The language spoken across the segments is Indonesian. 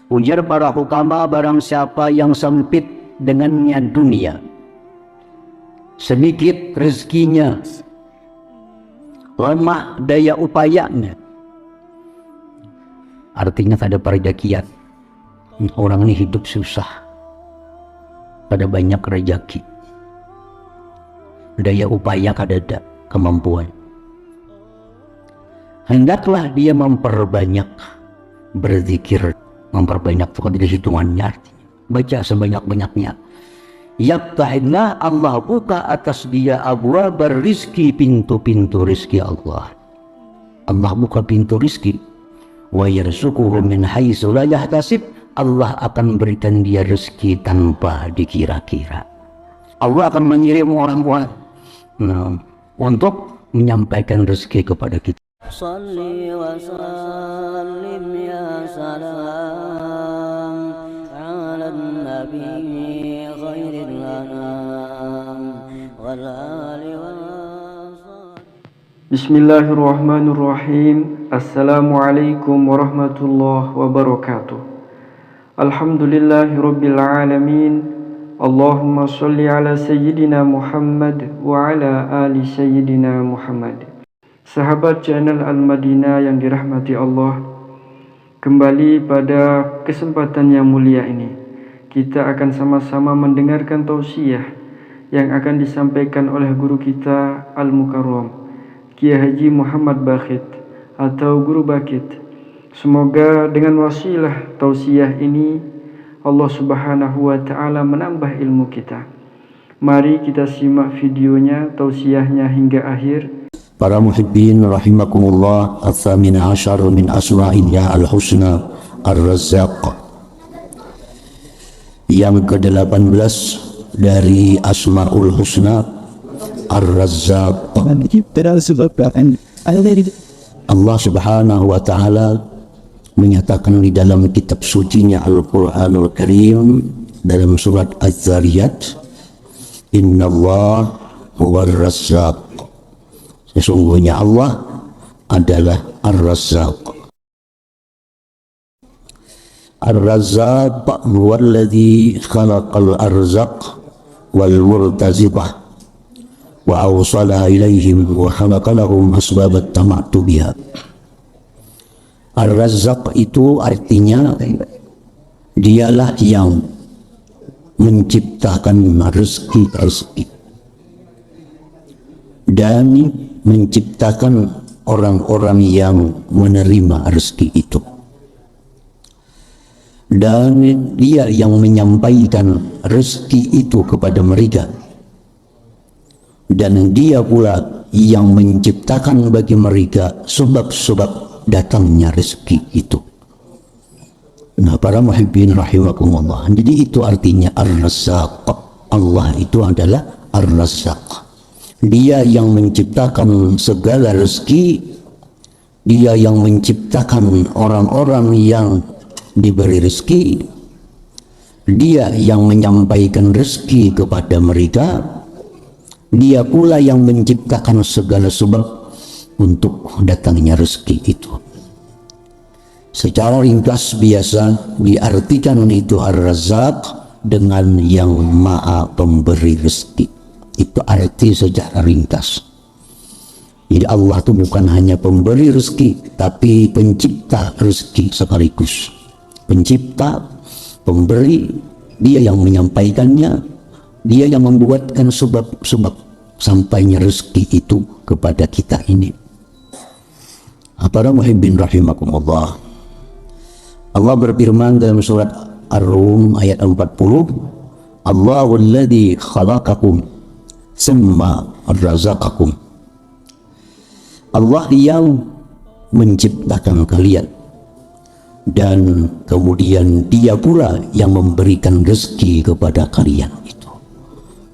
Ujar para hukama, barang siapa yang sempit dengannya dunia, sedikit rezekinya, lemah daya upayanya, artinya tak ada perjakian. Orang ini hidup susah, ada banyak rezeki, daya upaya kadada, kemampuan. Hendaklah dia memperbanyak berzikir, memperbanyak itu dari hitungannya, artinya baca sebanyak-banyaknya. Yaftahillah, Allah buka atas dia abwaab rizki, pintu-pintu rizki Allah. Allah buka pintu rizki. Wa yarzuquhu min haitsu la yahtasib, Allah akan berikan dia rezeki tanpa dikira-kira. Allah akan mengirim orang-orang untuk menyampaikan rezeki kepada kita. Salli wa sallim ya salam ala nabi khairil anam wal ali wal sahbihi. Bismillahirrahmanirrahim. Assalamualaikum warahmatullahi wabarakatuh. Alhamdulillahirabbil alamin. Allahumma sholli ala sayyidina Muhammad wa ala ali sayyidina Muhammad. Sahabat channel Al-Madinah yang dirahmati Allah, kembali pada kesempatan yang mulia ini kita akan sama-sama mendengarkan tausiah yang akan disampaikan oleh guru kita Al-Mukarram Kiai Haji Muhammad Bakhit atau Guru Bakit. Semoga dengan wasilah tausiah ini Allah Subhanahu wa taala menambah ilmu kita. Mari kita simak videonya, tausiahnya hingga akhir. Para muhibbin rahimakumullah, al-thamina asyar min asma'illah al-husna ar-razzaq, yang ke-18 dari asma'ul husna ar-razzaq. Allah subhanahu wa ta'ala menyatakan di dalam kitab sucinya Al-Quranul Karim dalam surat Az-Zariyat, Inna Allah huwa ar-razzaq, sesungguhnya Allah adalah Ar-Razzaq. Ar-Razzaq huwa alladhi khalaqal arzaq wal murtazibah wa awsalaha ilaihim wa khalaqa lahum asbabat tamatu biha. Ar-Razzaq itu artinya dialah yang menciptakan rezeki dan menciptakan orang-orang yang menerima rezeki itu, dan dia yang menyampaikan rezeki itu kepada mereka, dan dia pula yang menciptakan bagi mereka sebab-sebab datangnya rezeki itu. Nah, para muhibbin rahimakumullah, jadi itu artinya Ar-Razzaq. Allah itu adalah Ar-Razzaq. Dia yang menciptakan segala rezeki, dia yang menciptakan orang-orang yang diberi rezeki, dia yang menyampaikan rezeki kepada mereka, dia pula yang menciptakan segala sebab untuk datangnya rezeki itu. Secara ringkas biasa diartikan itu Ar-Razzaq dengan yang Maha Pemberi rezeki. Itu arti secara ringkas. Jadi Allah itu bukan hanya pemberi rezeki, tapi pencipta rezeki sekaligus. Pencipta, pemberi, dia yang menyampaikannya, dia yang membuatkan sebab-sebab sampainya rezeki itu kepada kita ini. Para muhibbin rahimakumullah, Allah berfirman dalam surat Ar-Rum ayat 40, Allahu alladzi khalaqakum summa razaqakum. Allah yang menciptakan kalian dan kemudian dia pula yang memberikan rezeki kepada kalian itu.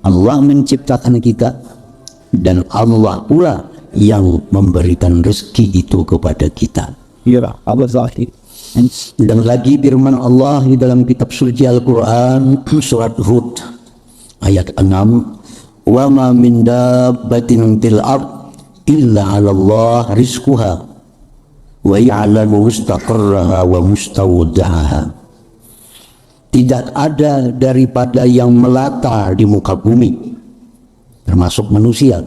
Allah menciptakan kita dan Allah pula yang memberikan rezeki itu kepada kita. Ya, Allah zahir. Dan lagi firman Allah di dalam kitab suci Al-Quran surat Hud ayat 6, wa ma min dabbatin fil ard illa 'ala Allah rizquha wa ya'lamu mustaqarraha wa mustawda'aha. tidak ada daripada yang melata di muka bumi, termasuk manusia,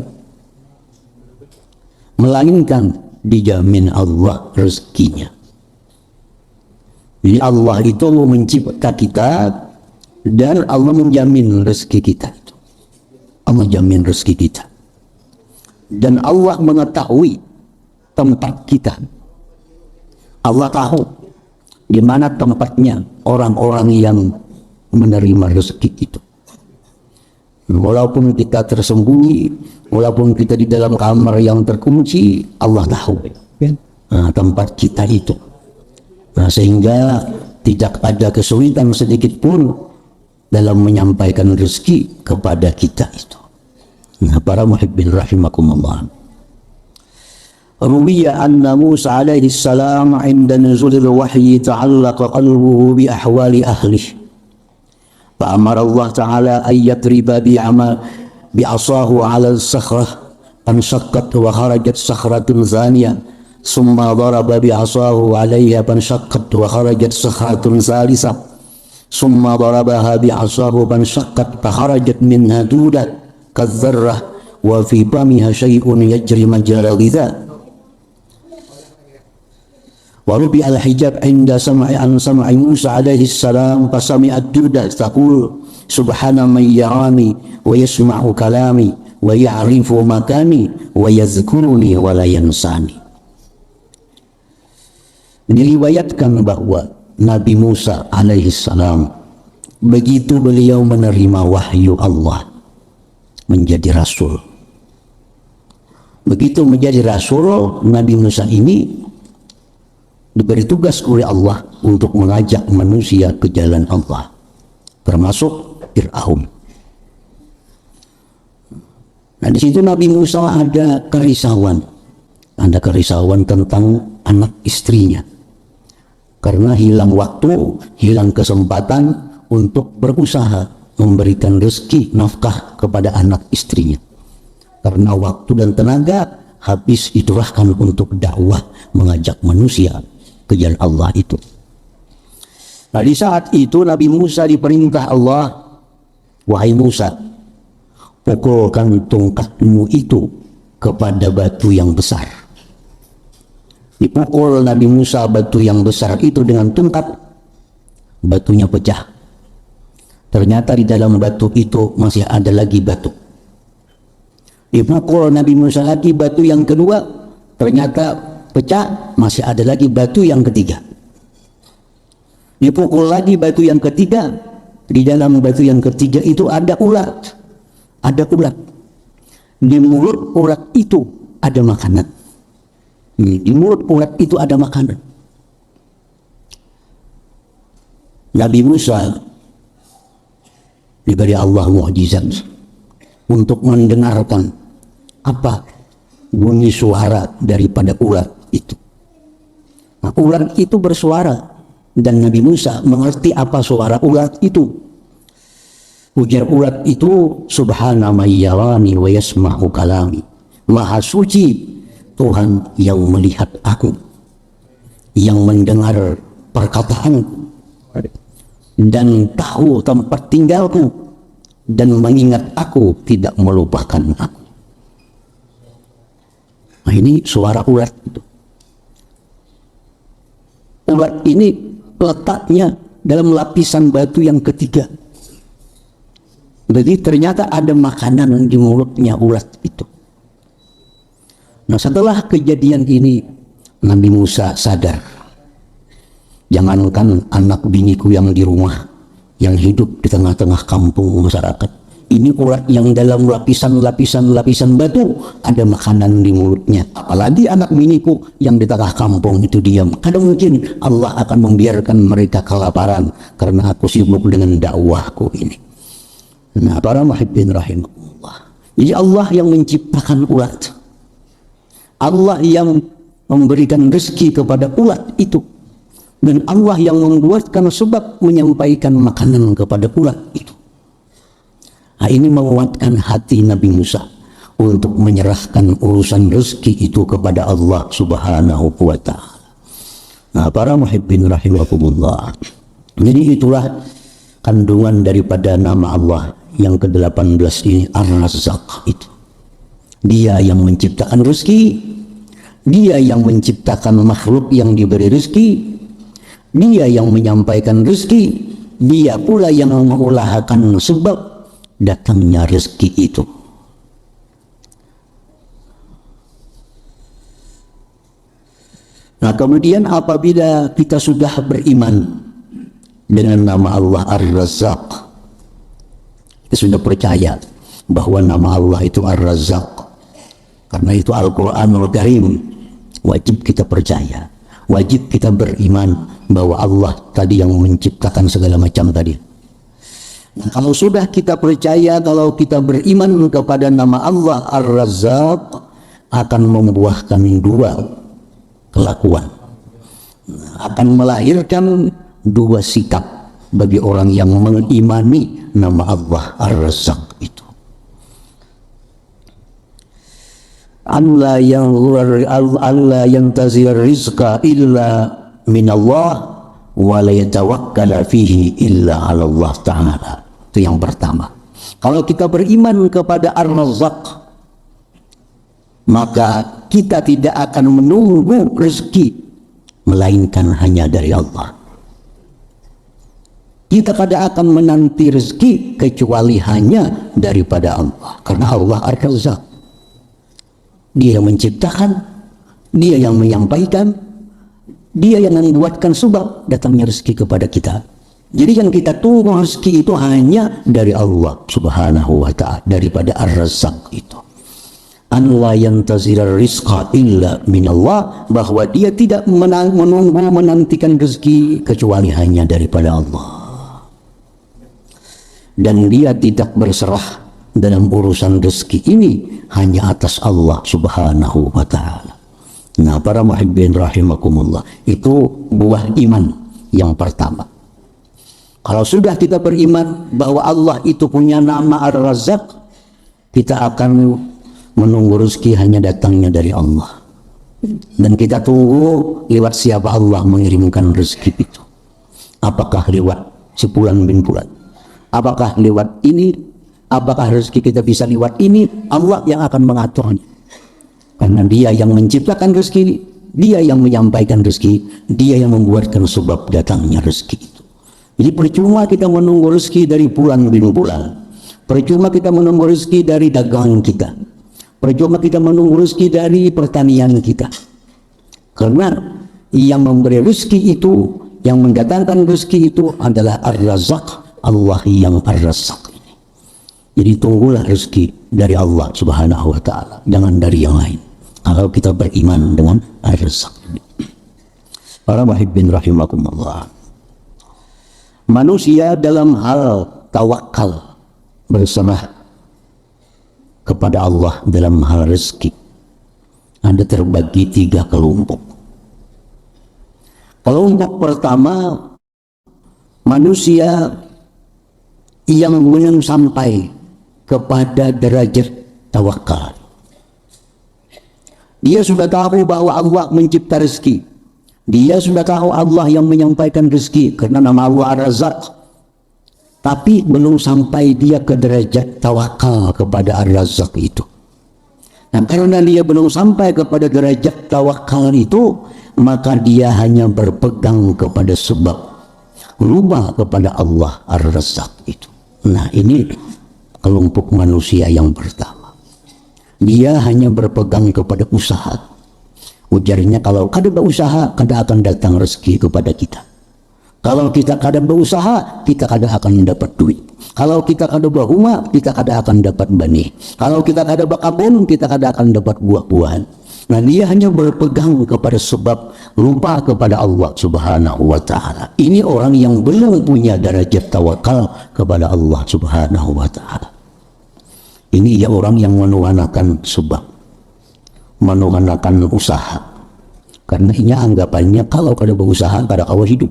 melainkan dijamin Allah rezekinya. Jadi Allah itu mencipta kita dan Allah menjamin rezeki kita itu. Allah jamin rezeki kita. Dan Allah mengetahui tempat kita. Allah tahu di mana tempatnya orang-orang yang menerima rezeki itu. Walaupun kita tersembunyi, walaupun kita di dalam kamar yang terkunci, Allah tahu tempat kita itu. Sehingga tidak ada kesulitan sedikit pun dalam menyampaikan rezeki kepada kita itu. Para muhibbin rahimakumullah. Ruwiya anna Musa alaihi salam 'inda nuzulil wahyi ta'allaqa qalbuhu bi ahwali ahlihi. فأمر الله تعالى أن يضرب بعصاه على الصخرة فانشقت وخرجت صخرة ثانية ثم ضرب بعصاه عليها فانشقت وخرجت صخرة ثالثة ثم ضربها بعصاه فانشقت فخرجت منها دودة كالذرة وفي فمها شيء يجري مجرى الغذاء. ورفع الحجاب عند سمع موسى عليه السلام فسمع الدودة تقول سبحان من يراني ويسمع كلامي ويعرف مكاني ويذكرني ولا ينساني. Diriwayatkan bahwa Nabi Musa alaihi salam begitu beliau menerima wahyu Allah menjadi rasul. Begitu menjadi rasul, Nabi Musa ini diberi tugas oleh Allah untuk mengajak manusia ke jalan Allah, termasuk Fir'aun. Nah, di situ Nabi Musa ada kerisauan tentang anak istrinya, karena hilang waktu, hilang kesempatan untuk berusaha memberikan rezeki nafkah kepada anak istrinya, karena waktu dan tenaga habis diturahkan untuk dakwah mengajak manusia ke jalan Allah itu. Nah, di saat itu Nabi Musa diperintah Allah, wahai Musa, pukulkan tongkatmu itu kepada batu yang besar. Dipukul Nabi Musa batu yang besar itu dengan tongkat, batunya pecah. Ternyata di dalam batu itu masih ada lagi batu. Dipukul Nabi Musa lagi batu yang kedua, ternyata pecah, masih ada lagi batu yang ketiga. Dipukul lagi batu yang ketiga, di dalam batu yang ketiga itu ada ulat. Ada ulat. Di mulut ulat itu ada makanan. Di mulut ulat itu ada makanan. Nabi Musa diberi Allah mukjizat untuk mendengarkan apa bunyi suara daripada ulat itu. Nah, ulat itu bersuara dan Nabi Musa mengerti apa suara ulat itu. Ujar ulat itu, subhana may yarani wa yasma'u kalami. Maha suci Tuhan yang melihat aku, yang mendengar perkataanku dan tahu tempat tinggalku dan mengingat aku, tidak melupakan aku. Nah, ini suara ulat itu. Ulat ini letaknya dalam lapisan batu yang ketiga. Jadi ternyata ada makanan di mulutnya ulat itu. Nah, setelah kejadian ini Nabi Musa sadar, jangankan anak biniku yang di rumah, yang hidup di tengah-tengah kampung masyarakat, ini ulat yang dalam lapisan batu ada makanan di mulutnya, apalagi anak biniku yang di tengah kampung itu diam. Kadang mungkin Allah akan membiarkan mereka kelaparan karena aku sibuk dengan dakwahku ini. Nah, para muhibbin rahimahullah, jadi Allah yang menciptakan ulat, Allah yang memberikan rezeki kepada ulat itu, dan Allah yang membuatkan sebab menyampaikan makanan kepada ulat itu. Nah, ini menguatkan hati Nabi Musa untuk menyerahkan urusan rezeki itu kepada Allah Subhanahu wa ta'ala. Nah, para muhibbin rahimakumullah, jadi itulah kandungan daripada nama Allah yang ke-18 ini, Ar-Razzaq itu. Dia yang menciptakan rezeki, dia yang menciptakan makhluk yang diberi rezeki, dia yang menyampaikan rezeki, dia pula yang mengusahakan sebab datangnya rezeki itu. Nah, kemudian apabila kita sudah beriman dengan nama Allah Ar-Razzaq, kita sudah percaya bahwa nama Allah itu Ar-Razzaq, karena itu Al-Quranul Karim, wajib kita percaya, wajib kita beriman bahwa Allah tadi yang menciptakan segala macam tadi. Nah, kalau sudah kita percaya, kalau kita beriman kepada nama Allah Ar-Razzaq, akan membuahkan dua kelakuan, akan melahirkan dua sikap bagi orang yang mengimani nama Allah Ar-Razzaq itu. Allah yantazir rizqa illa minallah wa la yatawakkala fihi illa 'ala Allah Ta'ala. Itu yang pertama. Kalau kita beriman kepada Ar-Razzaq, maka kita tidak akan menunggu rezeki melainkan hanya dari Allah. Kita tidak akan menanti rezeki kecuali hanya daripada Allah, karena Allah Ar-Razzaq. Dia yang menciptakan, dia yang menyampaikan, dia yang membuatkan sebab datangnya rezeki kepada kita. Jadi yang kita tunggu rezeki itu hanya dari Allah Subhanahu wa Ta'ala, daripada Ar-Razzaq itu. Allah yantazir rizqa illa minallah, bahwa dia tidak menunggu menantikan rezeki kecuali hanya daripada Allah, dan dia tidak berserah dalam urusan rezeki ini hanya atas Allah Subhanahu wa Ta'ala. Nah, para muhibbin rahimakumullah, itu buah iman yang pertama. Kalau sudah kita beriman bahwa Allah itu punya nama Ar-Razzaq, kita akan menunggu rezeki hanya datangnya dari Allah, dan kita tunggu lewat siapa Allah mengirimkan rezeki itu. Apakah lewat sebulan bin bulan, apakah lewat ini, apakah rezeki kita bisa lewat ini, Allah yang akan mengaturnya, karena dia yang menciptakan rezeki, dia yang menyampaikan rezeki, dia yang membuatkan sebab datangnya rezeki itu. Jadi percuma kita menunggu rezeki dari bulan bin bulan, percuma kita menunggu rezeki dari dagangan kita, percuma kita menunggu rezeki dari pertanian kita, karena yang memberi rezeki itu, yang mendatangkan rezeki itu adalah Ar-Razzaq, Allah yang Ar-Razzaq ini. Jadi tunggulah rezeki dari Allah Subhanahu wa Ta'ala, jangan dari yang lain, kalau kita beriman dengan Ar-Razzaq ini. Para muhibbin rahimakumullah, manusia dalam hal tawakal, berserah kepada Allah dalam hal rezeki, ada terbagi tiga kelompok. Kelompok pertama, manusia yang belum sampai kepada derajat tawakal. Dia sudah tahu bahwa Allah mencipta rezeki, dia sudah tahu Allah yang menyampaikan rezeki karena nama Allah Ar-Razzaq, tapi belum sampai dia ke derajat tawakal kepada Ar-Razzaq itu. Nah, karena dia belum sampai kepada derajat tawakal itu, maka dia hanya berpegang kepada sebab, lupa kepada Allah Ar-Razzaq itu. Nah, ini kelompok manusia yang pertama. Dia hanya berpegang kepada usaha. Ujarnya, kalau kada berusaha, kada akan datang rezeki kepada kita. Kalau kita kada berusaha, kita kada akan mendapat duit. Kalau kita kada berumah, kita kada akan dapat benih. Kalau kita kada berkebun, kita kada akan dapat buah-buahan. Nah, dia hanya berpegang kepada sebab, lupa kepada Allah Subhanahu wa Ta'ala. Ini orang yang belum punya derajat tawakal kepada Allah Subhanahu wa Ta'ala. Ini ya orang yang menuhanakan sebab, menuhanakan usaha. Karena ini anggapannya kalau kada berusaha, kada kawa hidup.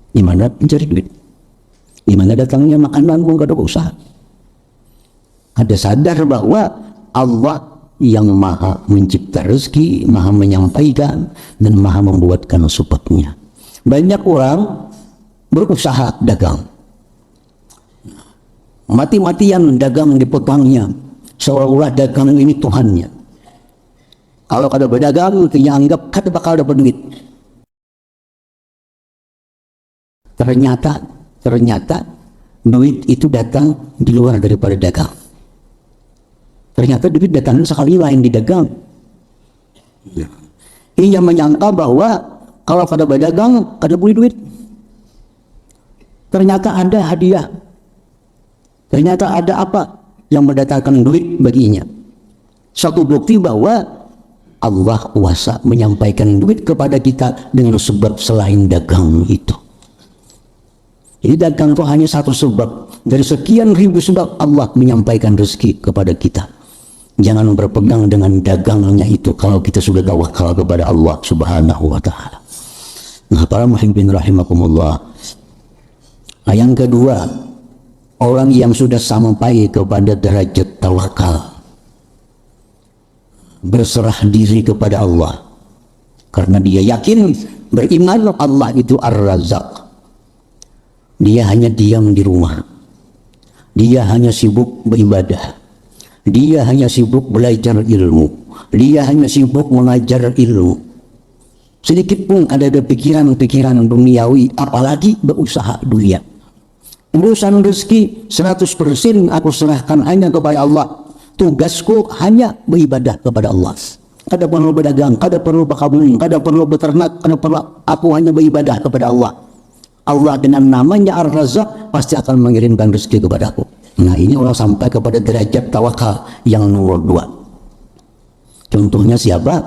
Di mana mencari duit, di mana datangnya makanan pun kada berusaha. Ada sadar bahwa Allah yang maha mencipta rezeki, maha menyampaikan, dan maha membuatkan sebabnya. Banyak orang berusaha dagang, Mati-matian dagang dipotongnya, seolah-olah dagang ini Tuhannya. Kalau kada berdagang, dia anggap kada bakal dapat duit. Ternyata duit itu datang di luar daripada dagang. Ternyata duit datang sekali lain di dagang. Ia menyangka bahwa kalau kada berdagang, kada beli duit. Ternyata ada hadiah. Ternyata ada apa yang mendatangkan duit baginya. Satu bukti bahwa Allah kuasa menyampaikan duit kepada kita dengan sebab selain dagang itu. Jadi dagang itu hanya satu sebab dari sekian ribu sebab Allah menyampaikan rezeki kepada kita. Jangan berpegang dengan dagangnya itu kalau kita sudah tawakal kepada Allah Subhanahu wa taala. Nah, para muhibbin rahimakumullah. Yang kedua, orang yang sudah sampai kepada derajat tawakal, berserah diri kepada Allah karena dia yakin, beriman Allah itu Ar-Razzaq. Dia hanya diam di rumah, dia hanya sibuk beribadah, dia hanya sibuk belajar ilmu, dia hanya sibuk mengajar ilmu. Sedikit pun ada pikiran-pikiran duniawi, apalagi berusaha dunia. Urusan rezeki 100% aku serahkan hanya kepada Allah. Tugasku hanya beribadah kepada Allah. Kada perlu berdagang, kada perlu berkebun, kada perlu beternak, kada perlu, aku hanya beribadah kepada Allah. Allah dengan namanya Ar-Razzaq pasti akan mengirimkan rezeki kepadaku. Nah, ini orang sampai kepada derajat tawakal yang nomor 2. Contohnya siapa?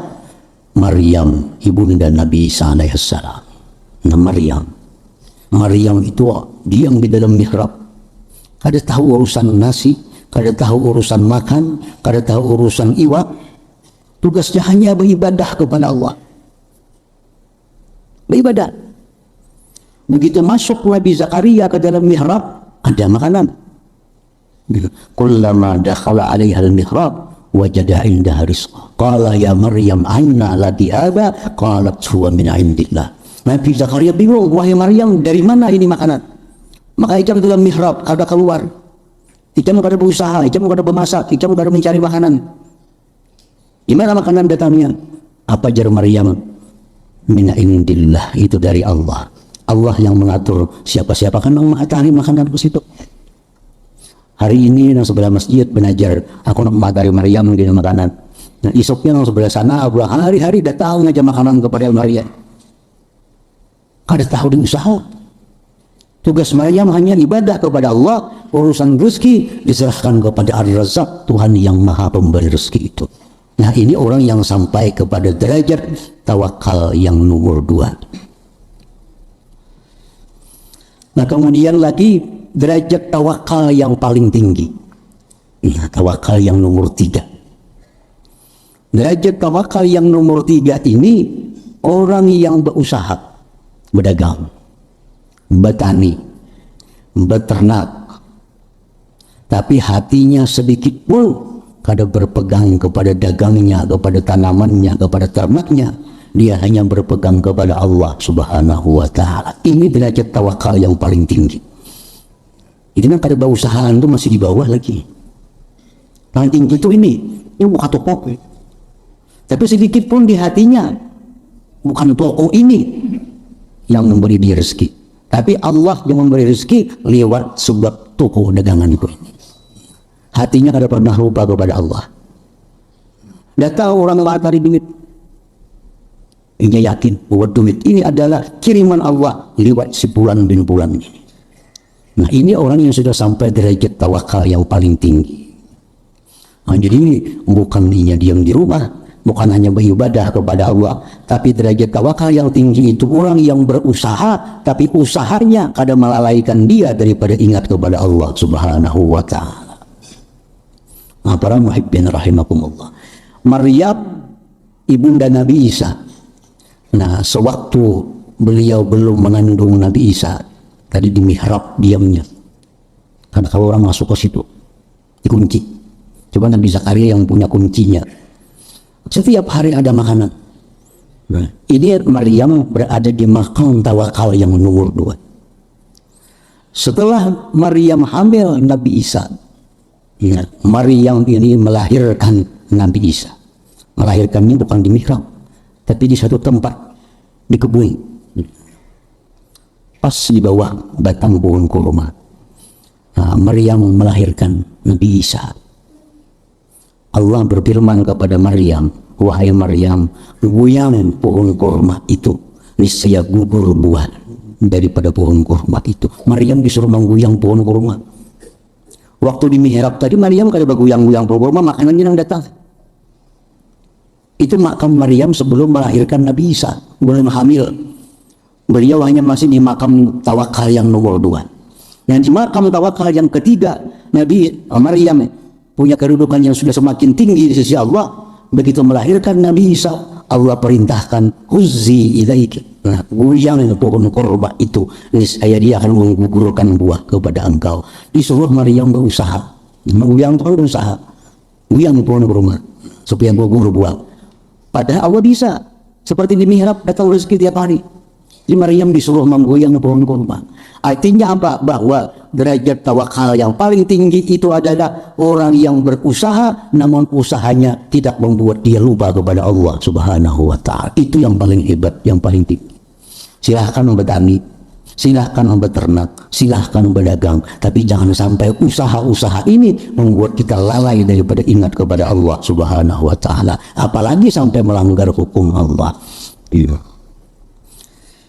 Maryam, ibunda Nabi Isa alaihissalam. Nah, Maryam itu diam di dalam mihrab. Kada tahu urusan nasi, kada tahu urusan makan, kada tahu urusan iwak. Tugasnya hanya beribadah kepada Allah. Beribadah. Begitu masuk Nabi Zakaria ke dalam mihrab, ada makanan. Kullama dakhala 'alaiha al-mihrab wajada 'indaha rizqa. Qala ya Maryam anna laki hadha? Qalat huwa min 'indillah. Nabi Zakaria bingung, wahai Maryam, dari mana ini makanan? Maka Ijam dalam mihrab, ada keluar. Ijam kada berusaha, Ijam kada bermasak, Ijam kada mencari makanan. Gimana makanan datangnya? Apa jar Maryam? Min indillah, itu dari Allah. Allah yang mengatur siapa-siapa kan mengatari makanan ke situ. Hari ini yang sebelah masjid belajar, aku nak mengatari Maryam gini makanan. Nah, esoknya yang sebelah sana, hari-hari datang aja makanan kepada Maryam. Kada tahu di usaha. Tugas Maryam hanya ibadah kepada Allah, urusan rezeki diserahkan kepada Ar-Razzaq, Tuhan yang Maha Pemberi rezeki itu. Nah, ini orang yang sampai kepada derajat tawakal yang nomor 2. Nah, kemudian lagi derajat tawakal yang paling tinggi. Nah, tawakal yang nomor 3. Derajat tawakal yang nomor 3 ini orang yang berusaha, berdagang, bertani, beternak, tapi hatinya sedikit pun kada berpegang kepada dagangnya, kepada tanamannya, kepada ternaknya. Dia hanya berpegang kepada Allah Subhanahu wa taala. Ini derajat tawakal yang paling tinggi. Ini kada berusahaan itu masih di bawah lagi. Paling tinggi itu ini bukan toko. Tapi sedikit pun di hatinya bukan toko ini yang memberi dia rezeki, tapi Allah yang memberi rezeki lewat sebab toko daganganku ini. Hatinya kada pernah lupa kepada Allah. Dah tahu orang ngelatari duit, ia yakin bahwa duit ini adalah kiriman Allah lewat sebulan bin bulan ini. Nah, ini orang yang sudah sampai derajat tawakal yang paling tinggi. Nah, jadi bukan hanya diam di rumah, bukan hanya beribadah kepada Allah, tapi derajat tawakal yang tinggi itu orang yang berusaha, tapi usahanya kada melalaikan dia daripada ingat kepada Allah Subhanahu wa taala. Nah, para muhibbin rahimakumullah. Maryam ibunda Nabi Isa. Nah, sewaktu beliau belum mengandung Nabi Isa, tadi di mihrab diamnya. Karena kalau orang masuk ke situ dikunci. Coba Nabi Zakaria yang punya kuncinya. Setiap hari ada makanan. Nah, ini Maryam berada di maqam tawakal yang nomor 2. Setelah Maryam hamil Nabi Isa, ya, Maryam ini melahirkan Nabi Isa. Melahirkannya bukan di mihrab, tapi di satu tempat di kebun, pas di bawah batang pohon kurma. Nah, Maryam melahirkan Nabi Isa. Allah berfirman kepada Maryam, wahai Maryam, goyang pohon kurma itu, niscaya gugur buah daripada pohon kurma itu. Maryam disuruh menggoyang pohon kurma. Waktu di mihrab tadi Maryam kada bergoyang-goyang pohon kurma, makanannya yang datang. Itu makam Maryam sebelum melahirkan Nabi Isa, belum hamil. Beliau hanya masih di makam tawakal yang nomor 2. Yang di makam tawakal yang ketiga, Nabi Maryam punya kedudukan yang sudah semakin tinggi di sisi Allah. Begitu melahirkan Nabi Isa, Allah perintahkan huzzi ilaiki. Nah, goyang pohon kurma itu, niscaya dia akan menggugurkan buah kepada engkau. Disuruh Maryam berusaha, menggoyang pohon berusaha, goyang pohon kurma supaya gugur buah. Padahal Allah bisa, seperti di mihrab datang rezeki tiap hari. Jadi Maryam disuruh menggoyang pohon kurma. Artinya apa? Bahwa derajat tawakal yang paling tinggi itu adalah orang yang berusaha, namun usahanya tidak membuat dia lupa kepada Allah Subhanahu wa Ta'ala. Itu yang paling hebat, yang paling tinggi. Silahkan bertani, silahkan beternak, silahkan berdagang, tapi jangan sampai usaha-usaha ini membuat kita lalai daripada ingat kepada Allah Subhanahu wa Ta'ala, apalagi sampai melanggar hukum Allah. Iya.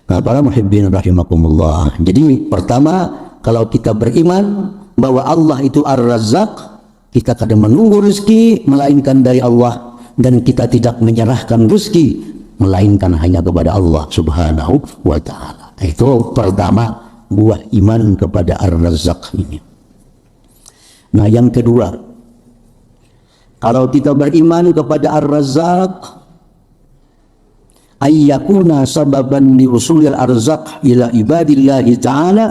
Nah, para muhibbin rahimakumullah. Jadi pertama, kalau kita beriman bahwa Allah itu Ar-Razzaq, kita kadang menunggu rezeki melainkan dari Allah, dan kita tidak menyerahkan rezeki melainkan hanya kepada Allah Subhanahu wa Ta'ala. Itu pertama, buah iman kepada Ar-Razzaq ini. Nah, yang kedua, kalau kita beriman kepada Ar-Razzaq, ayyakuna sababan liusulil arzaq ila ibadillahi ta'ala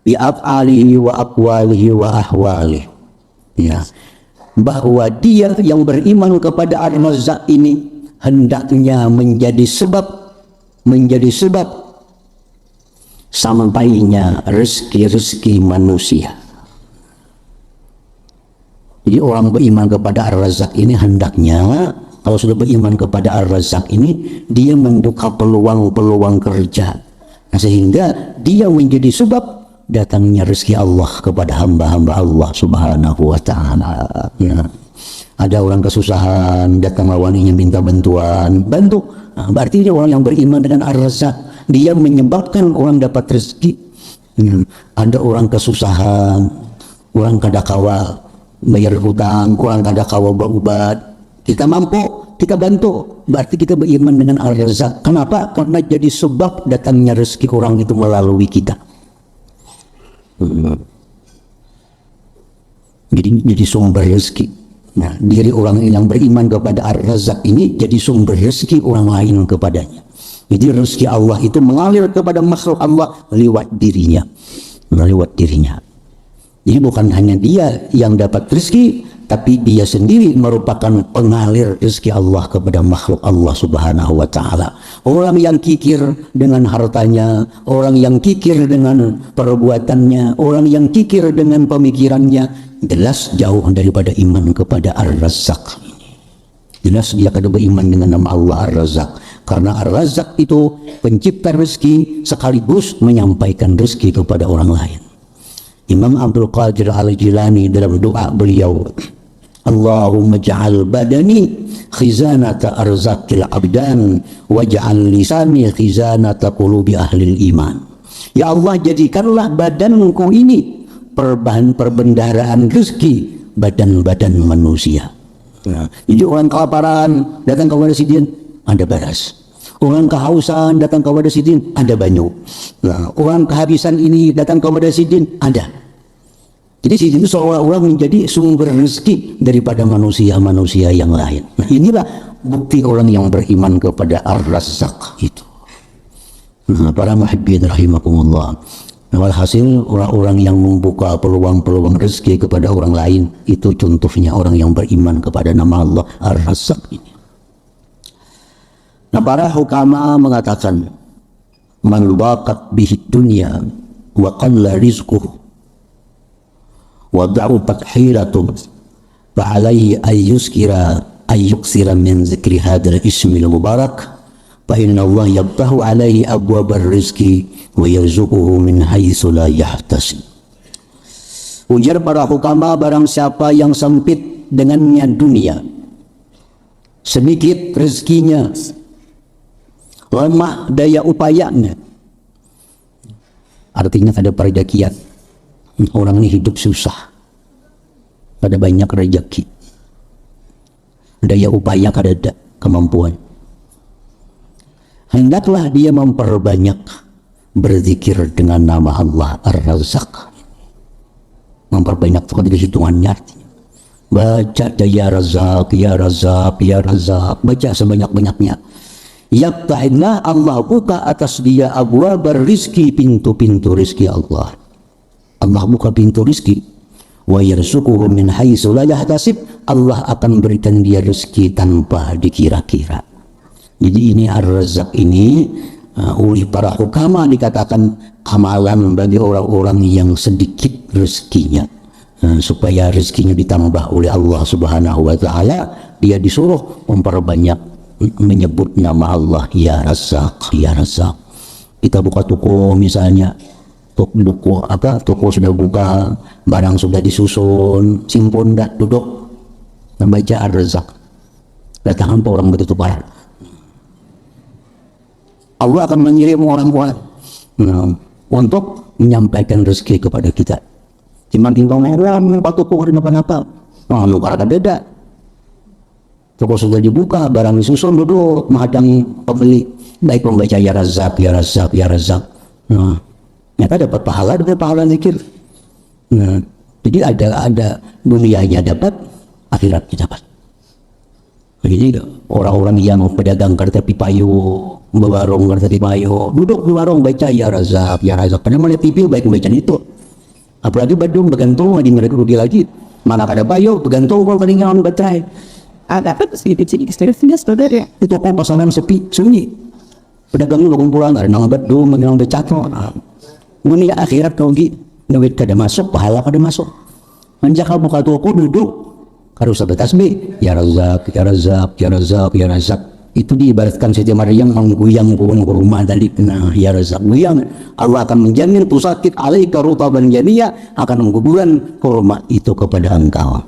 bi af'alihi wa aqwalihi wa ahwalihi. Ya, bahwa dia yang beriman kepada Ar-Razzaq ini hendaknya menjadi sebab sampainya rezeki-rezeki manusia. Jadi orang beriman kepada Ar-Razzaq ini hendaknya, kalau sudah beriman kepada Ar-Razzaq ini, dia membuka peluang-peluang kerja, sehingga dia menjadi sebab datangnya rezeki Allah kepada hamba-hamba Allah Subhanahu wa Ta'ala. Ya. Ada orang kesusahan, datang lawaninya minta bantuan, bantu. Nah, berarti dia orang yang beriman dengan Ar-Razzaq, dia menyebabkan orang dapat rezeki. Ya. Ada orang kesusahan, orang kada kawa bayar hutang, orang kada kawa berobat, kita mampu, kita bantu, berarti kita beriman dengan Ar-Razzaq. Kenapa? Karena jadi sebab datangnya rezeki orang itu melalui kita. Jadi sumber rezeki. Nah, diri orang yang beriman kepada Ar-Razzaq ini jadi sumber rezeki orang lain kepadanya. Jadi rezeki Allah itu mengalir kepada makhluk Allah lewat dirinya. Jadi bukan hanya dia yang dapat rezeki, tapi dia sendiri merupakan pengalir rezeki Allah kepada makhluk Allah Subhanahu wa Ta'ala. Orang yang kikir dengan hartanya, orang yang kikir dengan perbuatannya, orang yang kikir dengan pemikirannya, jelas jauh daripada iman kepada Ar-Razzaq. Jelas dia kada beriman dengan nama Allah Ar-Razzaq, karena Ar-Razzaq itu pencipta rezeki sekaligus menyampaikan rezeki kepada orang lain. Imam Abdul Qadir Al-Jilani dalam doa beliau, Allahumma ja'al badani khizanata arzaqil abdan waj'al lisani khizanata qulubi ahlil iman. Ya Allah, jadikanlah badanku ini perbendaharaan rezeki badan-badan manusia. Nah, jadi orang kelaparan datang kepada sidin, ada beras. Orang kehausan datang kepada sidin, ada banyu. Nah, orang kehabisan ini datang kepada sidin, ada. Jadi sidin itu seolah-olah menjadi sumber rezeki daripada manusia-manusia yang lain. Nah, inilah bukti orang yang beriman kepada Ar-Razzaq itu. Nah, para muhibbin rahimakumullah. Walhasil orang-orang yang membuka peluang-peluang rezeki kepada orang lain, itu contohnya orang yang beriman kepada nama Allah Ar-Razzaq ini. Nah, para hukama mengatakan man baqat bihid dunya wa qalla rizquhu wa da'ufat hilatuhu fa alaihi ayyuksira min zikri hadzal ismil mubarak fa inna Allah yabtahu alaihi abwabar rizqi wa yarzuquhu min haitsu la yahtasib. Ujar para hukama, barang siapa yang sempit dengannya dunia, sedikit rezekinya, lemah daya upayanya, artinya ada perjakian, orang ini hidup susah, ada banyak rezeki, daya upaya kada kemampuan, hendaklah dia memperbanyak berzikir dengan nama Allah Ar-Razzaq. Memperbanyak itu dari hitungannya, baca ya Razzaq, ya Razzaq, ya Razzaq, baca sebanyak-banyaknya. Yaftahillah, Allah buka atas dia abwabar rizki, pintu-pintu rizki Allah. Allah buka pintu rizki. Wa yarzuquhu min haitsu la yahtasib, Allah akan berikan dia rezeki tanpa dikira-kira. Jadi ini Ar-Razzaq ini oleh para hukama dikatakan amalan bagi orang-orang yang sedikit rezekinya, supaya rezekinya ditambah oleh Allah Subhanahu wa taala. Dia disuruh memperbanyak menyebut nama Allah, ya Razzaq, ya Razzaq. Kita buka toko misalnya, toko sudah buka, barang sudah disusun, simpun dah duduk membaca Ar-Razzaq, datang apa orang begitu parah, Allah akan mengirim orang-orang untuk menyampaikan rezeki kepada kita. Cuma tinggal merah toko ada apa-apa, lu ada beda. Toko sudah dibuka, barang disusun, duduk menghadang pembeli, baik membaca ya Razzaq, ya Razzaq, ya Razzaq. Nyata dapat pahala zikir. Jadi ada dunianya dapat, akhiratnya dapat. Jadi orang-orang yang pedagang kereta pipayu, berwarung kereta pipayu, duduk di warung baca ya Razzaq, ya Razzaq. Karena melihat TV baik membaca itu. Apalagi Badung bergantung di mereka rugi lagi. Mana ada payu bergantung kalau ketinggalan baterai. Ada apa sih itu saudara? Itu kok pasangan sepi sunyi. Pedagangnya berkumpulan ada nama Badung, nama Becato. Dunia akhirat kau gitu, duit kada masuk, pahala kada masuk. Anjak kamu buka toko duduk, harus ada tasbih, ya Razzaq, ya Razzaq, ya Razzaq, ya Razzaq. Itu diibaratkan Siti Maryam mengguyang pohon kurma tadi. Nah, ya Razzaq guyang, Allah akan menjamin pusakit alaika rutaban janiyah, akan menggugurkan kurma itu kepada engkau.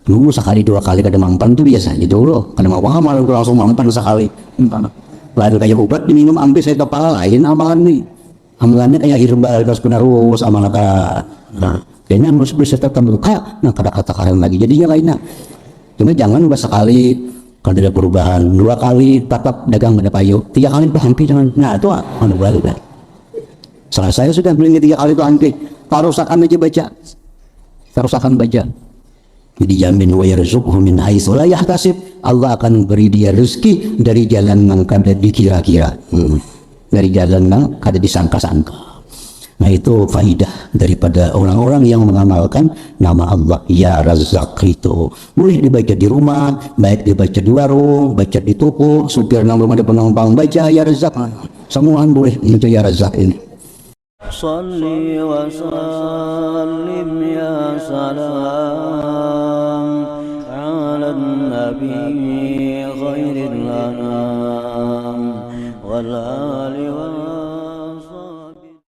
Dulu sekali dua kali kada mampan tuh biasa gitu loh. Kada mau amal langsung mampan sekali. Lalu kayak obat diminum ambil saya kepala lain amalan nih. Amalannya kayak herbal terus penerus amalan nah kayaknya harus berserta terbuka, nah kada katakan lagi jadinya lainnya. Cuma jangan sekali kalau ada perubahan, dua kali tetap dagang ada payu, tiga kali berhenti jangan. Nah itu anu berlalu kan. Salah saya sudah beli tiga kali itu henti, tarusakan aja baca, tarusakan baca. Jadi jamin wa yarzuquhu min haitsu la yahtasib, Allah akan beri dia rezeki dari jalan yang kada dikira-kira, dari jalan yang kada disangka-sangka. Nah itu faidah daripada orang-orang yang mengamalkan nama Allah ya Razzaq itu. Boleh dibaca di rumah, baik dibaca di warung, baca di toko, supir yang belum ada penumpang baca ya Razzaq. Semua boleh baca ya Razzaq ini. Salli wa sallim ya salam ala nabi khairil anam wal ali